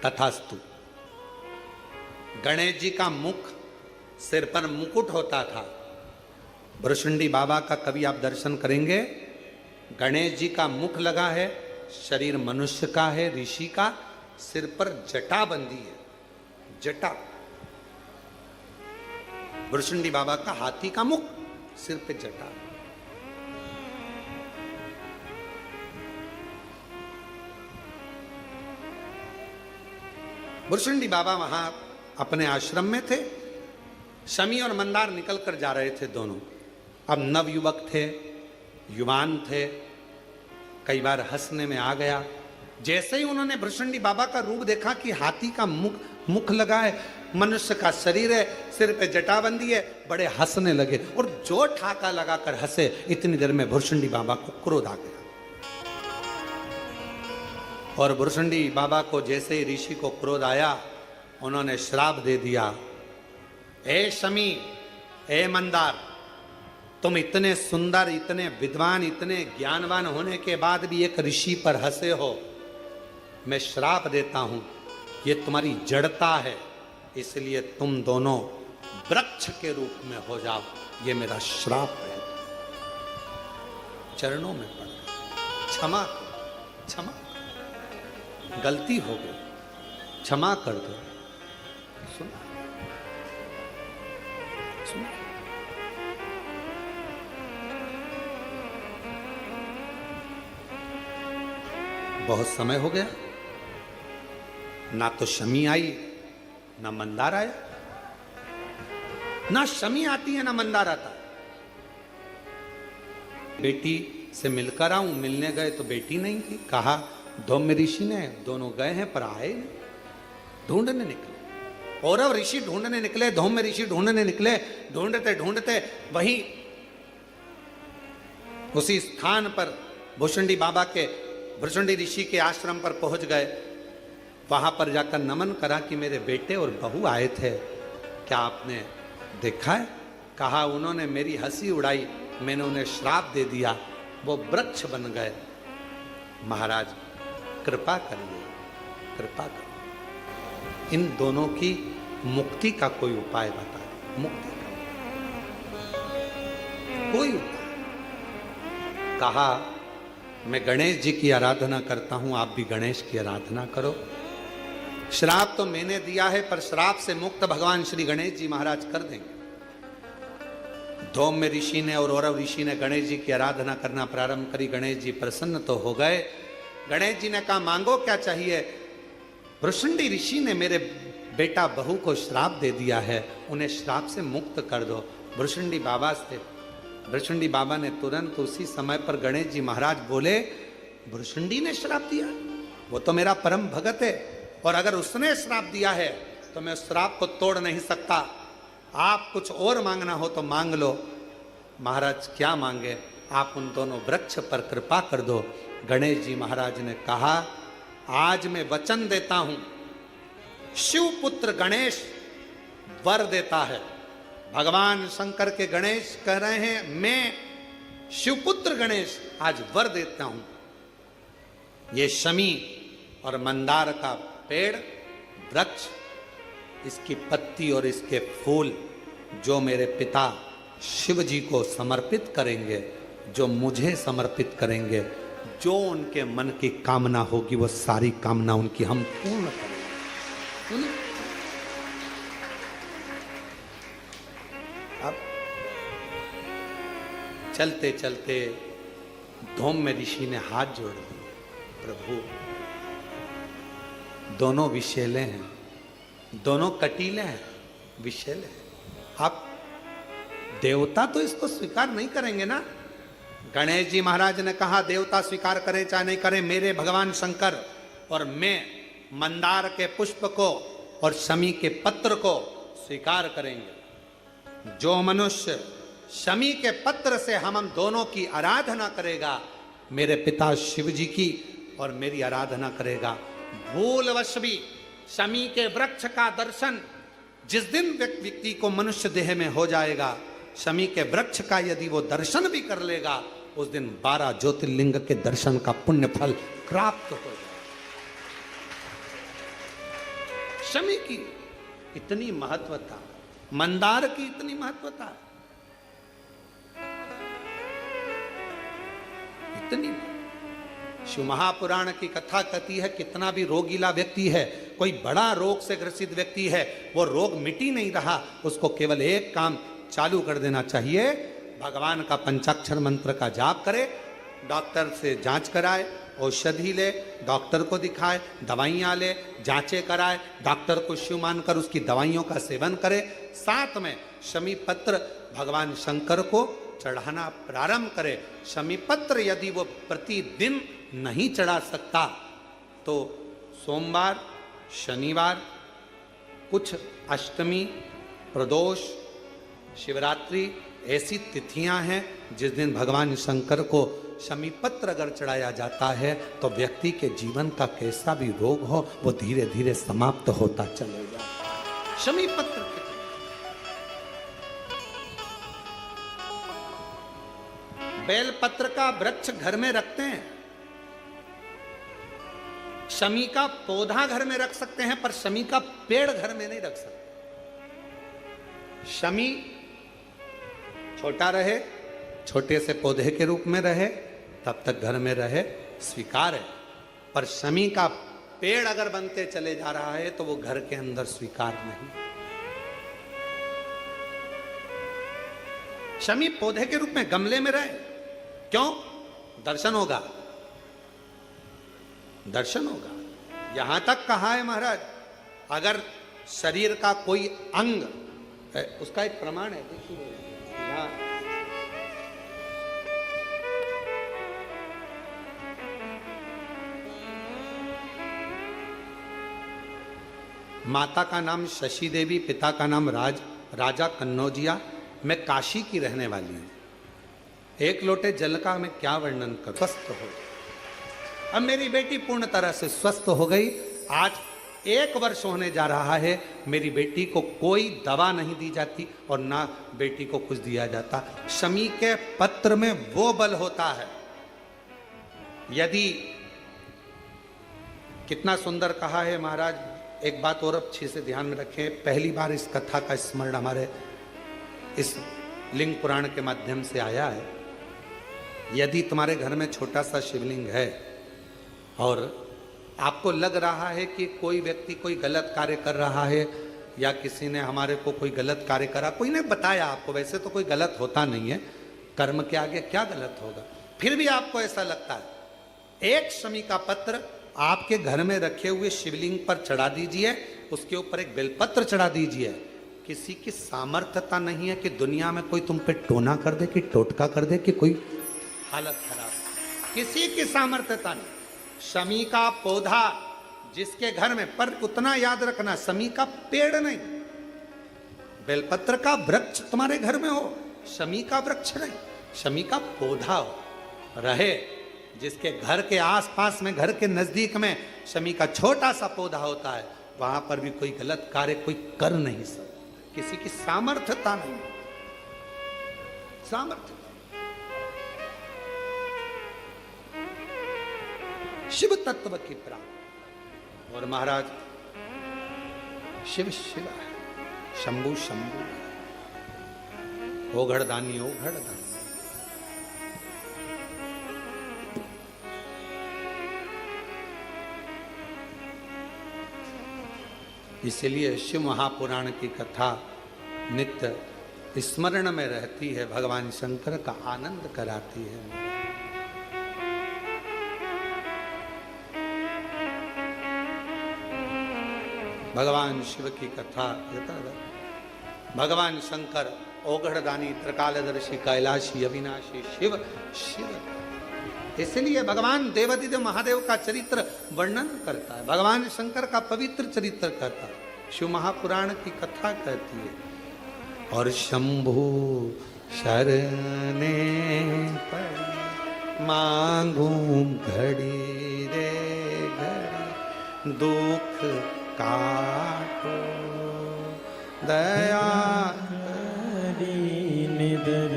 तथास्तु। गणेश जी का मुख, सिर पर मुकुट होता था। भ्रशुंडी बाबा का कभी आप दर्शन करेंगे, गणेश जी का मुख लगा है, शरीर मनुष्य का है, ऋषि का, सिर पर जटा बंधी है, जटा। भ्रशुंडी बाबा का हाथी का मुख, सिर पे जटा। भ्रशुंडी बाबा वहां अपने आश्रम में थे। शमी और मंदार निकल कर जा रहे थे दोनों। अब नवयुवक थे, युवान थे, कई बार हंसने में आ गया। जैसे ही उन्होंने भ्रशुंडी बाबा का रूप देखा कि हाथी का मुख लगा है, मनुष्य का शरीर है, सिर पे जटाबंदी है, बड़े हंसने लगे और जो ठाका लगाकर हंसे, इतनी देर में भ्रशुंडी बाबा को क्रोध आ गया। और भ्रशुंडी बाबा को जैसे ही ऋषि को क्रोध आया, उन्होंने श्राप दे दिया, ए शमी, ए मंदार, तुम इतने सुंदर, इतने विद्वान, इतने ज्ञानवान होने के बाद भी एक ऋषि पर हंसे हो। मैं श्राप देता हूं, ये तुम्हारी जड़ता है, इसलिए तुम दोनों वृक्ष के रूप में हो जाओ। ये मेरा श्राप है। चरणों में पड़ गए, क्षमा क्षमा, गलती हो गई, क्षमा कर दो। सुना सुना। बहुत समय हो गया, ना तो शमी आई, ना मंदार आया। ना शमी आती है, ना मंदार आता। बेटी से मिलकर आऊं, मिलने गए तो बेटी नहीं थी। कहा धौम्य ऋषि ने, दोनों गए हैं पर आए नहीं। ढूंढने निकले, औरव ऋषि ढूंढने निकले, धौम्य ऋषि ढूंढने निकले। ढूंढते ढूंढते वहीं उसी स्थान पर भ्रशुंडी ऋषि के आश्रम पर पहुंच गए। वहां पर जाकर नमन करा कि मेरे बेटे और बहू आए थे, क्या आपने देखा है? कहा उन्होंने मेरी हंसी उड़ाई, मैंने उन्हें श्राप दे दिया, वो वृक्ष बन गए। महाराज कृपा करिए, कृपा करिए, इन दोनों की मुक्ति का कोई उपाय बता दें। मुक्ति का कोई उपाय। कहा मैं गणेश जी की आराधना करता हूं, आप भी गणेश की आराधना करो। श्राप तो मैंने दिया है, पर श्राप से मुक्त भगवान श्री गणेश जी महाराज कर देंगे। धौम्य ऋषि ने और औरव ऋषि ने गणेश जी की आराधना करना प्रारंभ करी। गणेश जी प्रसन्न तो हो गए। गणेश जी ने कहा मांगो क्या चाहिए? भ्रशुंडी ऋषि ने मेरे बेटा बहू को श्राप दे दिया है, उन्हें श्राप से मुक्त कर दो। भ्रशुंडी बाबा ने तुरंत उसी समय पर गणेश जी महाराज बोले, भ्रशुंडी ने श्राप दिया? वो तो मेरा परम भगत है, और अगर उसने श्राप दिया है तो मैं उस श्राप को तोड़ नहीं सकता। आप कुछ और मांगना हो तो मांग लो। महाराज क्या मांगे? आप उन दोनों वृक्ष पर कृपा कर दो। गणेश जी महाराज ने कहा, आज मैं वचन देता हूं, शिवपुत्र गणेश वर देता है। भगवान शंकर के गणेश कह रहे हैं, मैं शिवपुत्र गणेश आज वर देता हूं। ये शमी और मंदार का पेड़, वृक्ष, इसकी पत्ती और इसके फूल जो मेरे पिता शिव जी को समर्पित करेंगे, जो मुझे समर्पित करेंगे, जो उनके मन की कामना होगी, वो सारी कामना उनकी हम पूर्ण करेंगे। अब चलते चलते धौम्य ऋषि ने हाथ जोड़ दिए, प्रभु दोनों विषैले हैं, दोनों कटीले हैं, विषैले हैं। आप देवता तो इसको स्वीकार नहीं करेंगे ना? गणेश जी महाराज ने कहा देवता स्वीकार करे चाहे नहीं करे, मेरे भगवान शंकर और मैं मंदार के पुष्प को और शमी के पत्र को स्वीकार करेंगे। जो मनुष्य शमी के पत्र से हम दोनों की आराधना करेगा, मेरे पिता शिव जी की और मेरी आराधना करेगा, भूलवश भी शमी के वृक्ष का दर्शन जिस दिन व्यक्ति को मनुष्य देह में हो जाएगा, शमी के वृक्ष का यदि वो दर्शन भी कर लेगा, उस दिन 12 ज्योतिर्लिंग के दर्शन का पुण्य फल प्राप्त हो जाएगा। शमी की इतनी महत्वता, मंदार की इतनी महत्वता, इतनी। शिव महापुराण की कथा कहती है कितना भी रोगीला व्यक्ति है, कोई बड़ा रोग से ग्रसित व्यक्ति है, वो रोग मिटी नहीं रहा, उसको केवल एक काम चालू कर देना चाहिए, भगवान का पंचाक्षर मंत्र का जाप करे, डॉक्टर से जांच कराए, औषधि ले, डॉक्टर को दिखाए, दवाइयाँ ले, जांचें कराए, डॉक्टर को शिव मानकर उसकी दवाइयों का सेवन करे, साथ में शमी पत्र भगवान शंकर को चढ़ाना प्रारंभ करे। शमी पत्र यदि वो प्रतिदिन नहीं चढ़ा सकता तो सोमवार, शनिवार, कुछ अष्टमी, प्रदोष, शिवरात्रि ऐसी तिथियां हैं जिस दिन भगवान शंकर को शमी पत्र अगर चढ़ाया जाता है तो व्यक्ति के जीवन का कैसा भी रोग हो वो धीरे धीरे समाप्त होता चलेगा। शमी पत्र के बेल पत्र का वृक्ष घर में रखते हैं, शमी का पौधा घर में रख सकते हैं, पर शमी का पेड़ घर में नहीं रख सकते। शमी छोटा रहे, छोटे से पौधे के रूप में रहे, तब तक घर में रहे, स्वीकार है, पर शमी का पेड़ अगर बनते चले जा रहा है तो वो घर के अंदर स्वीकार नहीं। शमी पौधे के रूप में गमले में रहे, क्यों? दर्शन होगा, दर्शन होगा। यहां तक कहा है महाराज, अगर शरीर का कोई अंग, उसका एक प्रमाण है, देखिए यहां माता का नाम शशि देवी, पिता का नाम राजा कन्नौजिया। मैं काशी की रहने वाली हूं। एक लोटे जल का मैं क्या वर्णन करूं, स्वस्थ हो। अब मेरी बेटी पूर्ण तरह से स्वस्थ हो गई। आज 1 वर्ष होने जा रहा है, मेरी बेटी को कोई दवा नहीं दी जाती और ना बेटी को कुछ दिया जाता। शमी के पत्र में वो बल होता है, यदि, कितना सुंदर कहा है महाराज। एक बात और अच्छे से ध्यान में रखें, पहली बार इस कथा का स्मरण हमारे इस लिंग पुराण के माध्यम से आया है। यदि तुम्हारे घर में छोटा सा शिवलिंग है और आपको लग रहा है कि कोई व्यक्ति कोई गलत कार्य कर रहा है या किसी ने हमारे को कोई गलत कार्य करा, कोई ने बताया आपको, वैसे तो कोई गलत होता नहीं है, कर्म के आगे क्या गलत होगा, फिर भी आपको ऐसा लगता है, एक शमी का पत्र आपके घर में रखे हुए शिवलिंग पर चढ़ा दीजिए, उसके ऊपर एक बेलपत्र चढ़ा दीजिए। किसी की सामर्थ्यता नहीं है कि दुनिया में कोई तुम पे टोना कर दे, कि टोटका कर दे, कि कोई हालत खराब, किसी की सामर्थ्यता नहीं। शमी का पौधा जिसके घर में, पर उतना याद रखना, शमी का पेड़ नहीं, बेलपत्र का वृक्ष तुम्हारे घर में हो, शमी का वृक्ष नहीं, शमी का पौधा हो रहे, जिसके घर के आसपास में, घर के नजदीक में शमी का छोटा सा पौधा होता है, वहां पर भी कोई गलत कार्य कोई कर नहीं सकता। किसी की सामर्थ्यता नहीं, सामर्थ्य शिव तत्व की प्राप्ति। और महाराज शिव शिव है, शंभु शंभु, ओघड़दानी ओघड़दानी। इसलिए शिव महापुराण की कथा नित्य स्मरण में रहती है, भगवान शंकर का आनंद कराती है। भगवान शिव की कथा, भगवान शंकर ओघड़दानी, त्रिकालदर्शी, कैलाशी, अविनाशी, शिव शिव। इसलिए भगवान देवादिदेव महादेव का चरित्र वर्णन करता है, भगवान शंकर का पवित्र चरित्र कहता है, शिव महापुराण की कथा कहती है। और शंभु शरणे पर मांगू घड़ी रे घड़ी, दुख काटो दया निदर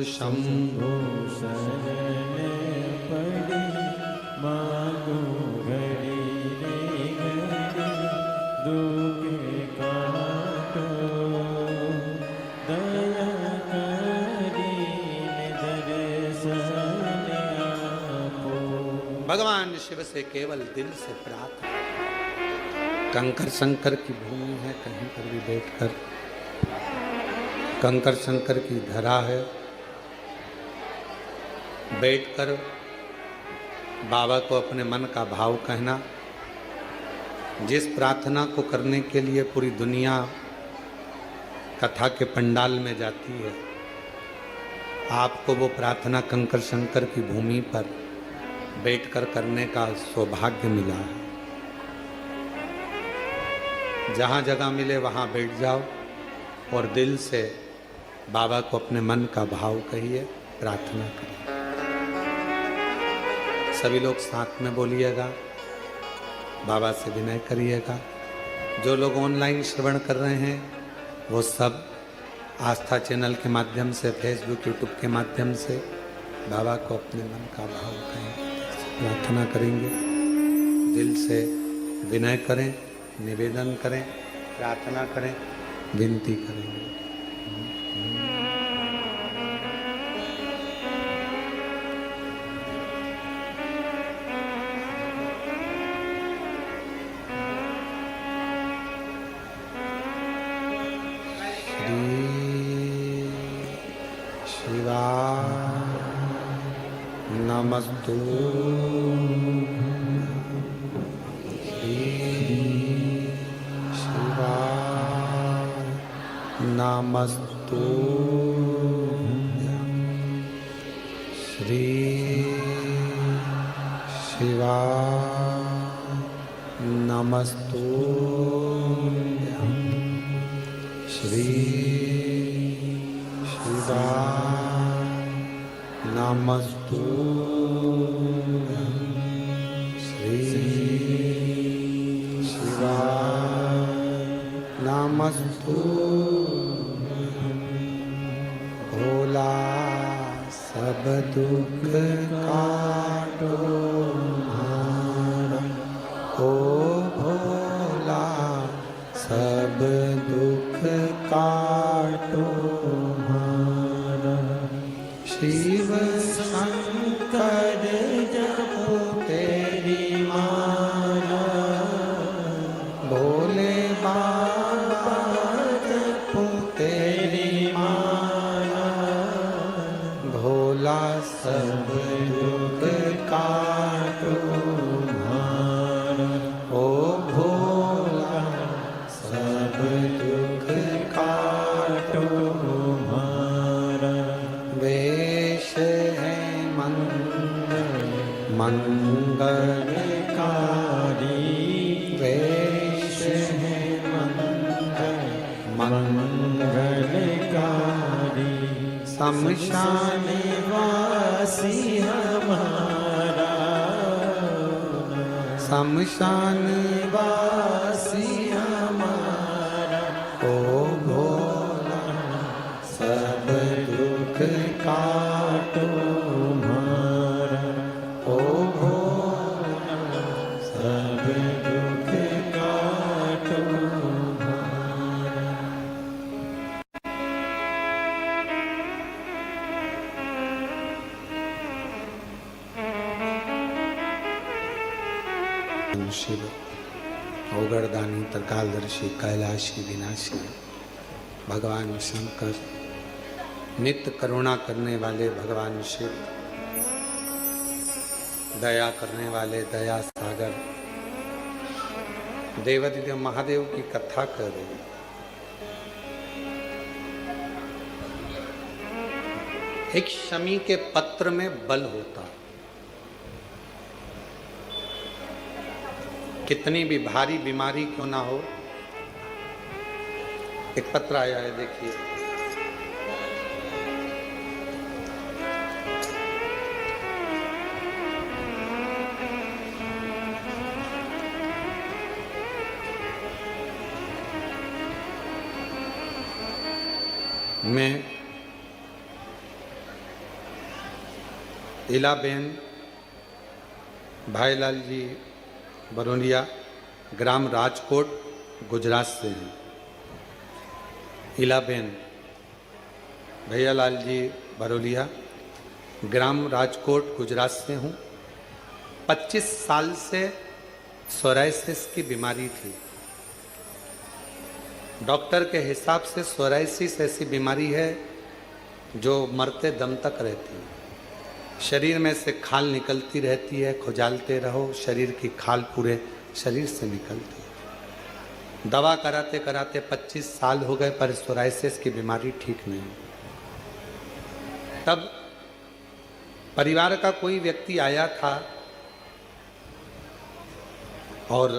शंभु शरण पड़ी मांगो भगवान शिव से केवल दिल से प्रार्थना। कंकर शंकर की भूमि है, कहीं पर भी बैठकर कंकर शंकर की धरा है, बैठकर बाबा को अपने मन का भाव कहना। जिस प्रार्थना को करने के लिए पूरी दुनिया कथा के पंडाल में जाती है, आपको वो प्रार्थना कंकर शंकर की भूमि पर बैठकर करने का सौभाग्य मिला है। जहाँ जगह मिले वहाँ बैठ जाओ और दिल से बाबा को अपने मन का भाव कहिए, प्रार्थना करिए। सभी लोग साथ में बोलिएगा, बाबा से विनय करिएगा। जो लोग ऑनलाइन श्रवण कर रहे हैं वो सब आस्था चैनल के माध्यम से, फेसबुक यूट्यूब के माध्यम से बाबा को अपने मन का भाव कहेंगे, प्रार्थना करेंगे, दिल से विनय करें, निवेदन करें, प्रार्थना करें, विनती करेंगे। नमस्तु शिवाय, नमस्तु श्री शिवाय, नमस्तु श्री शिवाय, नमस्तु श्री शिवाय, नमस्तु। भोला सब दुख काटो हारा, ओ भोला सब दुख काटो हारा। शिव शंकर जपो तेरी माला, भोले बाबा जपो तेरी माला। भोला सब दुख काटो हारा, ओ भोला सब दुख काटो हारा। वेश है मंगलकारी, वेश है मंगलकारी। शमशान वासी हमारा, शमशान वासी हमारा। ओ भोला सब दुख काटो हारा, ओ भोला सब दुख काटो हारा। शिव औगड़दानी त्रिकालदर्शी कैलाशी विनाशी भगवान शंकर, नित्य करुणा करने वाले भगवान शिव, दया करने वाले दया सागर देवादिदेव महादेव की कथा कर रहे हैं। एक शमी के पत्र में बल होता, कितनी भी भारी बीमारी क्यों ना हो। एक पत्र आया है, देखिए। मैं इलाबेन भाईलाल जी बरोलिया, ग्राम राजकोट, गुजरात से हैं। इलाबेन भैयालाल जी बरोलिया, ग्राम राजकोट, गुजरात से हूँ। 25 साल से सोराइसिस की बीमारी थी। डॉक्टर के हिसाब से सोराइसिस ऐसी बीमारी है जो मरते दम तक रहती है। शरीर में से खाल निकलती रहती है, खुजालते रहो, शरीर की खाल पूरे शरीर से निकलती है। दवा कराते कराते 25 साल हो गए पर सोराइसिस की बीमारी ठीक नहीं। तब परिवार का कोई व्यक्ति आया था और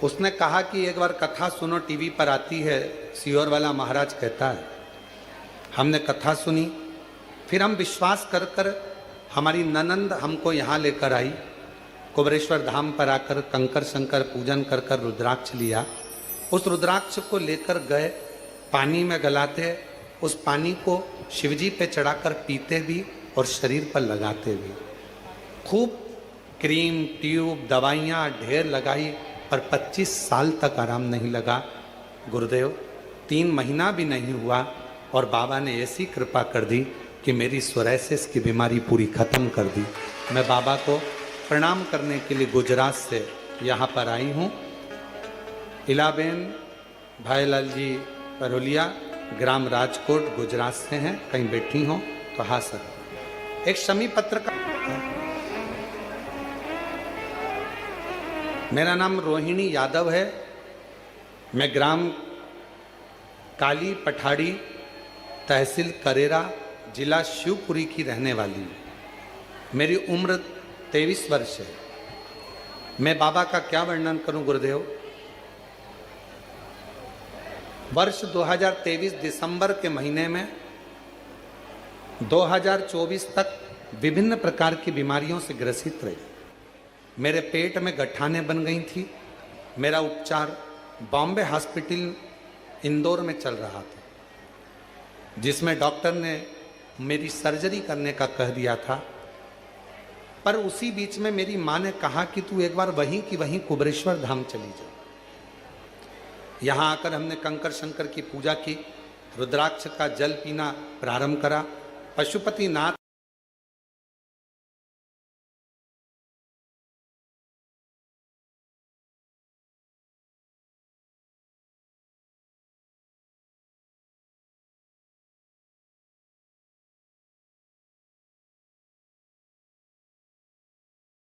उसने कहा कि एक बार कथा सुनो, टीवी पर आती है, सीहोर वाला महाराज कहता है। हमने कथा सुनी, फिर हम विश्वास कर कर हमारी ननंद हमको यहाँ लेकर आई। कुबरेश्वर धाम पर आकर कंकर शंकर पूजन कर कर रुद्राक्ष लिया। उस रुद्राक्ष को लेकर गए, पानी में गलाते, उस पानी को शिवजी पे चढ़ाकर पीते भी और शरीर पर लगाते भी। खूब क्रीम, ट्यूब, दवाइयाँ ढेर लगाई पर 25 साल तक आराम नहीं लगा। गुरुदेव 3 महीना भी नहीं हुआ और बाबा ने ऐसी कृपा कर दी कि मेरी सोराइसिस की बीमारी पूरी खत्म कर दी। मैं बाबा को प्रणाम करने के लिए गुजरात से यहाँ पर आई हूँ। इलाबेन भाईलाल जी परोलिया, ग्राम राजकोट, गुजरात से हैं। कहीं बैठी हो तो हाँ सर। एक शमी पत्र का, मेरा नाम रोहिणी यादव है। मैं ग्राम काली पठाड़ी, तहसील करेरा, जिला शिवपुरी की रहने वाली हूँ। मेरी उम्र 23 वर्ष है। मैं बाबा का क्या वर्णन करूं गुरुदेव। वर्ष 2023 दिसंबर के महीने में 2024 तक विभिन्न प्रकार की बीमारियों से ग्रसित रही। मेरे पेट में गठाने बन गई थी। मेरा उपचार बॉम्बे हॉस्पिटल इंदौर में चल रहा था, जिसमें डॉक्टर ने मेरी सर्जरी करने का कह दिया था। पर उसी बीच में मेरी माँ ने कहा कि तू एक बार वहीं की वहीं कुबरेश्वर धाम चली जा। यहाँ आकर हमने कंकर शंकर की पूजा की, रुद्राक्ष का जल पीना प्रारंभ करा। पशुपति नाथ